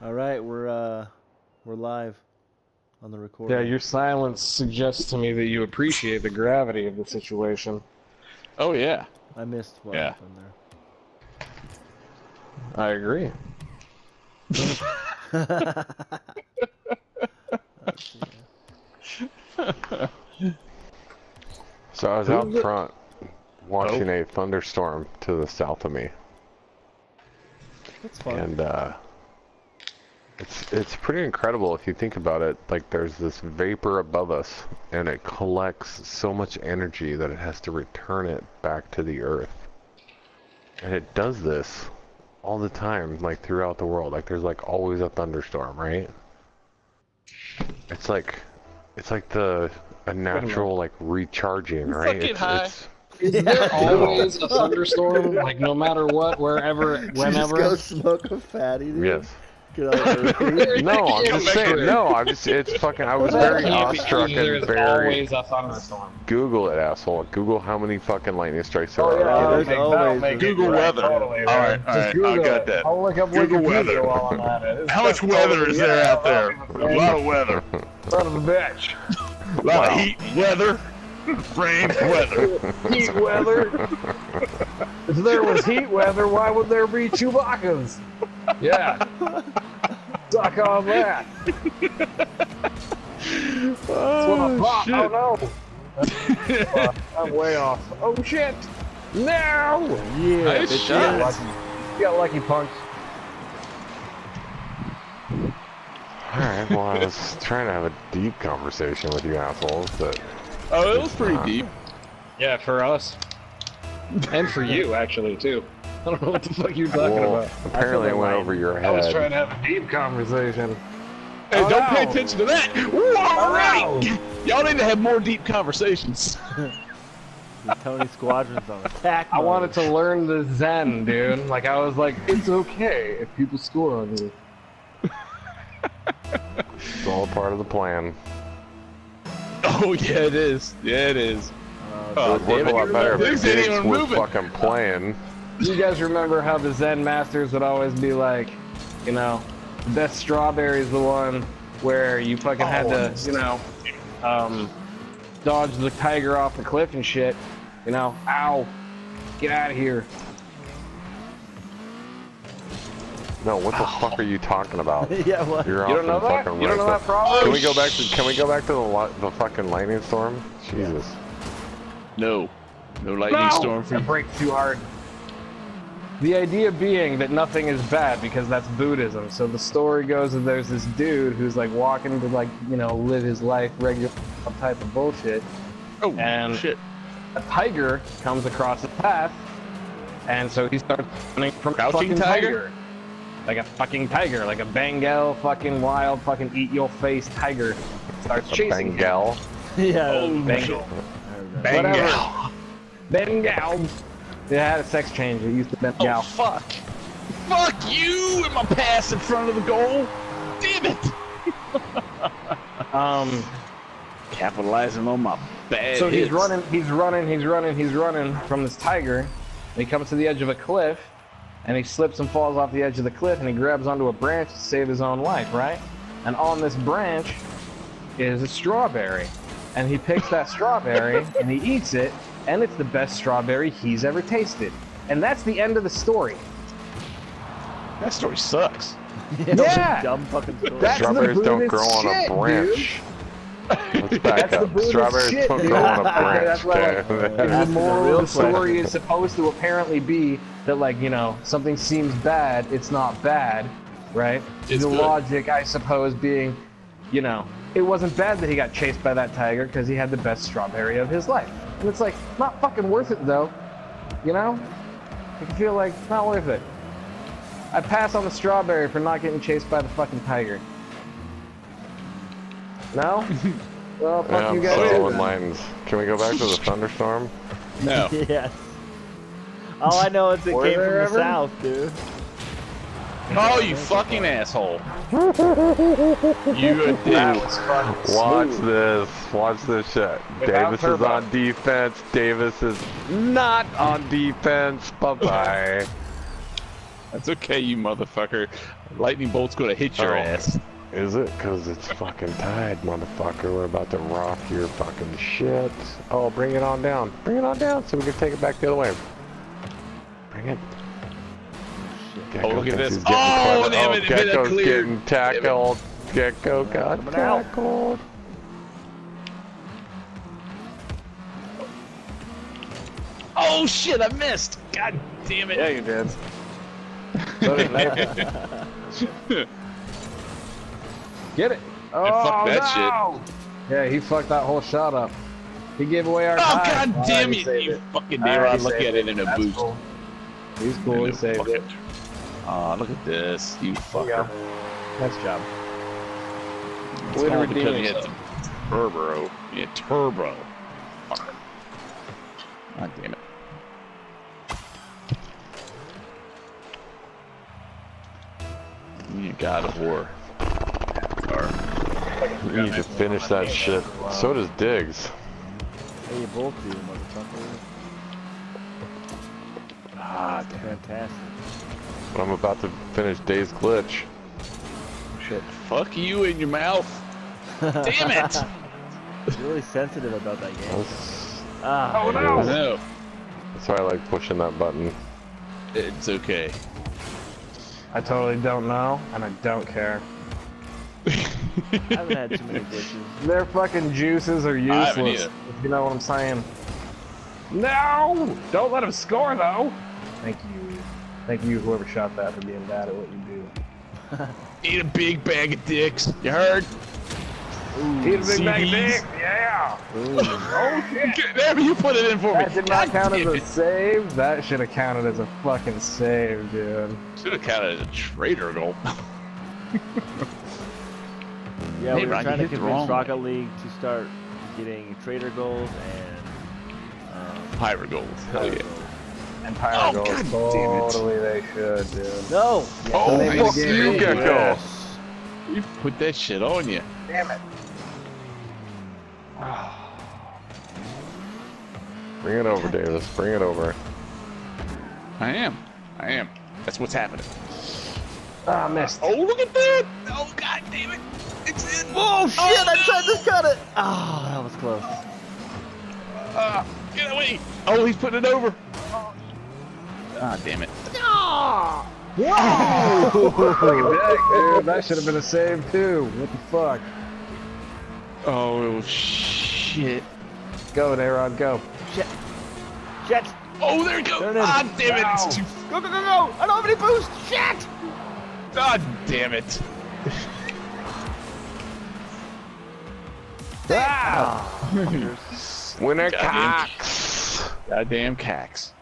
All right, we're live on the recording. Yeah, your silence suggests to me that you appreciate the gravity of the situation. Oh yeah. I missed what happened there. I agree. So I was out front watching a thunderstorm to the south of me. That's fun. And it's pretty incredible if you think about it. Like, there's this vapor above us, and it collects so much energy that it has to return it back to the earth. And it does this all the time, like throughout the world. Like, there's like always a thunderstorm, right? It's like a natural like recharging, right? Is there always a thunderstorm? Like, no matter what, wherever, whenever? Just go smoke a fatty, dude. Yes. Get out of No, I'm just saying. No, it's fucking. I was very awestruck and There's very. always a thunderstorm. Google it, asshole. Google how many fucking lightning strikes there are. yeah, there's always Google weather. Totally, all right, I got that. I'll look up Google Wikipedia weather. while I'm at it. How much weather is there out there? A lot of weather. Son of a bitch. A lot of heat, weather, rain, weather. Heat weather. If there was heat weather, why would there be Chewbacca's? Yeah. Suck on that. Oh, shit. Oh no. I'm way off. Oh shit. No. Yeah, Nice shot. You got lucky, punks. Alright, well, I was trying to have a deep conversation with you assholes, but. Oh, it was pretty deep. Yeah, for us. And for you, actually, too. I don't know what the fuck you're talking about. Apparently it went over your head. I was trying to have a deep conversation. Hey, don't pay no. attention to that. Ooh, all right. Y'all need to have more deep conversations. The Tony Squadron's on attack I mode. wanted to learn the Zen, dude. Like, I was like, it's okay if people score on you. It's all part of the plan. Oh yeah, it is. Yeah, it is. It would work a lot better if This the ain't Diggs even was moving. fucking playing. You guys remember how the Zen Masters would always be like, you know, the best strawberry is the one where you fucking had to, you know, dodge the tiger off the cliff and shit. You know, ow, get out of here. No, what the fuck are you talking about? Yeah, what? You're You off don't know in that? fucking You don't know right that problem? Can we go back to the fucking lightning storm? Jesus. No lightning storm for That you. breaks too hard. The idea being that nothing is bad because that's Buddhism. So the story goes that there's this dude who's like walking to like, you know, live his life regular type of bullshit. Oh And shit. a tiger comes across the path, and so he starts running from a Crouching fucking tiger? like a fucking tiger, like a Bengal fucking wild fucking eat your face tiger starts chasing him. Bengal. Yeah. Oh, Bengal. Bengal. Bengal. It had a sex change. It used to Bengal. Oh fuck. Fuck you and my pass in front of the goal. Damn it. Capitalizing on my bad So he's hits. running from this tiger, and he comes to the edge of a cliff, and he slips and falls off the edge of the cliff, and he grabs onto a branch to save his own life, right? And on this branch is a strawberry, and he picks that strawberry, and he eats it, and it's the best strawberry he's ever tasted. And that's the end of the story. That story sucks. Yeah. Dumb fucking story. That's the Strawberries don't Buddhist grow on shit, a branch. Let's back That's the up. Buddhist Strawberries shit, don't dude. grow on a That's branch. why, Okay? The That's the moral real of the story question. is supposed to apparently be that, like, you know, something seems bad, it's not bad, right? It's the good. logic, I suppose, being, you know, it wasn't bad that he got chased by that tiger because he had the best strawberry of his life. And it's like, not fucking worth it, though. You know? I can feel like, not worth it. I pass on the strawberry for not getting chased by the fucking tiger. No? Well, fuck Yeah, you I'm guys. so too, in then. lines. Can we go back to the thunderstorm? No. Yes. All I know is it Were came from there the ever? south, dude. Oh, you fucking asshole. You a That dick. was fucking Watch smooth. this. Watch this shit. Without Davis is turbo. on defense. Davis is not on defense. Bye-bye. That's okay, you motherfucker. Lightning bolt's gonna hit your Oh. ass. Is it? Cause it's fucking tied, motherfucker. We're about to rock your fucking shit. Oh, bring it on down. Bring it on down so we can take it back the other way. Bring it. Oh, look at thinks this. he's getting Oh, clever. damn it, it hit a Gecko's clear. getting tackled. Gecko got Coming out. tackled. Oh shit, I missed. God damn it. Yeah, you did. So did that. Get it. Oh, fuck that no! Yeah, he fucked that whole shot up. He gave away our Oh time. god damn he it, saved you it. fucking Alright, D-Rod. he Look saved at it in a That's boost. cool. He's cool, he saved it. Aw, look at this, you There you go. fucker. Nice job. It's Way to all because redeem he had yourself. some turbo. Yeah, turbo. Fucker. God damn it. You god of war. We need to finish that shit. So does Diggs. Hey, you both do, motherfucker. Ah, damn. Fantastic. But I'm about to finish Days Glitch. Shit. Fuck you in your mouth. Damn it! Really sensitive about that game. That's, Ah, Oh, no! I know. that's why I like pushing that button. It's okay. I totally don't know, and I don't care. I haven't had too many glitches. Their fucking juices are I haven't useless, either. if you know what I'm saying. No! Don't let him score, though! Thank you. Thank you, whoever shot that, for being bad at what you do. Eat a big bag of dicks. You heard? Eat a big bag of CDs. dick! Yeah! Oh, shit! Damn it, you put it in for me. That did not God count as damn a it. save. That should have counted as a fucking save, dude. Should have counted as a traitor goal. Yeah, Hey, we were Ron, trying to you hit the convince wrong Rocket way. League to start getting trader goals and Pirate goals. Hell yeah. goals. And Pyro Oh, goals. God damn it. Totally they should, dude. No! Oh, name of fuck the game. you, Gecko. Gecko. You put that shit on you. Damn it. Bring it over, Davis. Bring it over. I am. That's what's happening. Ah, missed. Oh, look at that! Oh, god damn it! It's in! Oh shit, I tried to cut it! Oh, that was close. Get away! Oh, he's putting it over! Ah, damn it. Look at that, dude. That should have been a save, too. What the fuck? Oh, shit. Go, Dayrod, go. Shit. Shit! Oh, there it goes! There it is. Ah, damn it! It's too... Go, go, go, go! I don't have any boost! Shit! God damn it! Ah! Winner Goddamn. Cox! Goddamn cacks.